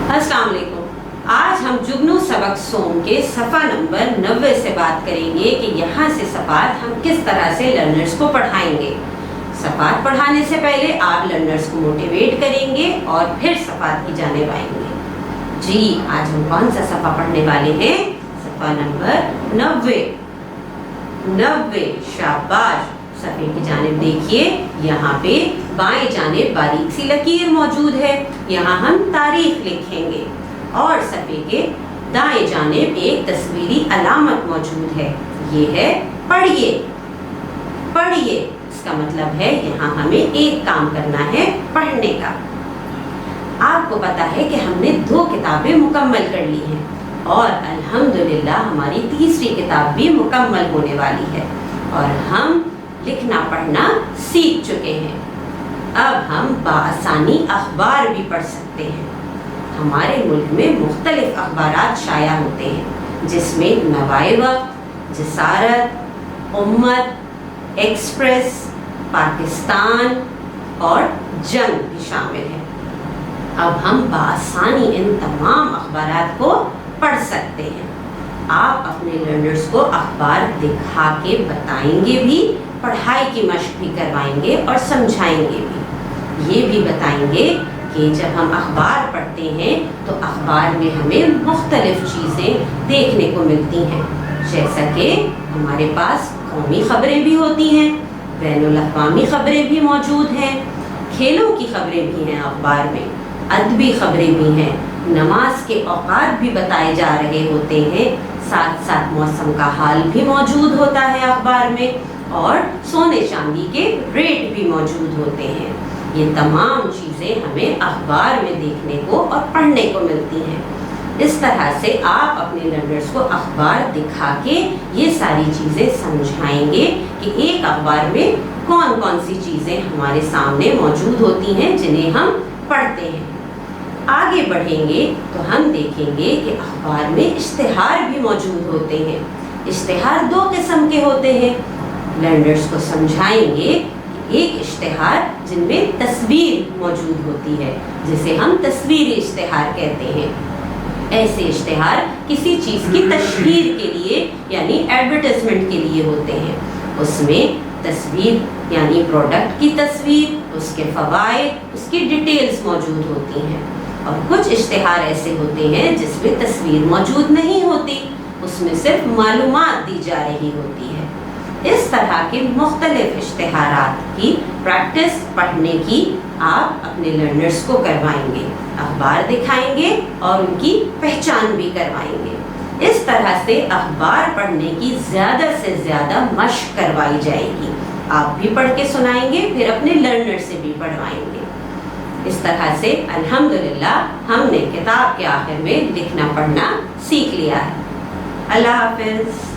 अस्सलाम वालेकुम। आज हम जुगनू सबक सोम के सफ़ा नंबर 90 से बात करेंगे कि यहाँ से सफ़ात हम किस तरह से लर्नर्स को पढ़ाएंगे। सफ़ात पढ़ाने से पहले आप लर्नर्स को मोटिवेट करेंगे और फिर सफ़ात की जानिब आएंगे। जी, आज हम कौन सा सफ़ा पढ़ने वाले हैं? सफ़ा नंबर 90। शाबाश। सफ़े की जानिब देखिए, यहाँ पे बाएं जानिब बारीक सी लकीर मौजूद है। यहाँ हम तारीख लिखेंगे और सफ़े के दाएं जानिब एक तस्वीरी अलामत मौजूद है। ये है पढ़िए। पढ़िए इसका मतलब है यहाँ हमें एक काम करना है, पढ़ने का। आपको पता है कि हमने 2 किताबें मुकम्मल कर ली हैं और अल्हम्दुलिल्लाह हमारी तीसरी किताब भी मुकम्मल होने वाली है और हम लिखना पढ़ना सीख चुके हैं। अब हम बाआसानी अखबार भी पढ़ सकते हैं। हमारे मुल्क में मुख्तलिफ अखबारात शाया होते हैं, जिसमें नवाए वक्त, जसारत, उम्मत, एक्सप्रेस, पाकिस्तान और जंग भी शामिल है। अब हम बाआसानी इन तमाम अखबारात को पढ़ सकते हैं। आप अपने लर्नर्स को अखबार दिखा के बताएंगे भी, पढ़ाई की मशक भी करवाएंगे और समझाएंगे भी। ये भी बताएंगे कि जब हम अखबार पढ़ते हैं तो अखबार में हमें मुख्तलिफ चीज़ें देखने को मिलती हैं, जैसा कि हमारे पास कौमी खबरें भी होती हैं, बैनुल अक़वामी खबरें भी मौजूद हैं, खेलों की खबरें भी हैं अखबार में, अदबी खबरें भी हैं, नमाज के औकात भी बताए जा रहे होते हैं, साथ साथ मौसम का हाल भी मौजूद होता है अखबार में और सोने चांदी के रेट भी मौजूद होते हैं। ये तमाम चीज़ें हमें अखबार में देखने को और पढ़ने को मिलती हैं। इस तरह से आप अपने लर्नर्स को अखबार दिखा के ये सारी चीज़ें समझाएंगे कि एक अखबार में कौन कौन सी चीज़ें हमारे सामने मौजूद होती हैं जिन्हें हम पढ़ते हैं। आगे बढ़ेंगे तो हम देखेंगे कि अखबार में इश्तिहार भी मौजूद होते हैं। इश्तिहार 2 किस्म के होते हैं। लर्नर्स को समझाएंगे कि एक इश्तिहार जिनमें तस्वीर मौजूद होती है, जिसे हम तस्वीरी इश्तिहार कहते हैं। ऐसे इश्तिहार किसी चीज़ की तशहीर के लिए यानी एडवर्टाइजमेंट के लिए होते हैं। उसमें तस्वीर यानी प्रोडक्ट की तस्वीर, उसके फ़वाइद, उसकी डिटेल्स मौजूद होती हैं। और कुछ इश्तिहार ऐसे होते हैं जिसमें तस्वीर मौजूद नहीं होती, उसमें सिर्फ मालूमात दी जा रही होती है। इस तरह के मुख्तलिफ इश्तिहारात की प्रैक्टिस पढ़ने की आप अपने लर्नर्स को करवाएंगे, अखबार दिखाएंगे और उनकी पहचान भी करवाएंगे। इस तरह से अखबार पढ़ने की ज़्यादा से ज़्यादा मशक करवाई जाएगी। आप भी पढ़ के सुनाएंगे, फिर अपने लर्नर से भी पढ़वाएंगे। इस तरह से अल्हम्दुलिल्लाह हमने किताब के आखिर में लिखना पढ़ना सीख लिया है। अल्लाह हाफ़िज़।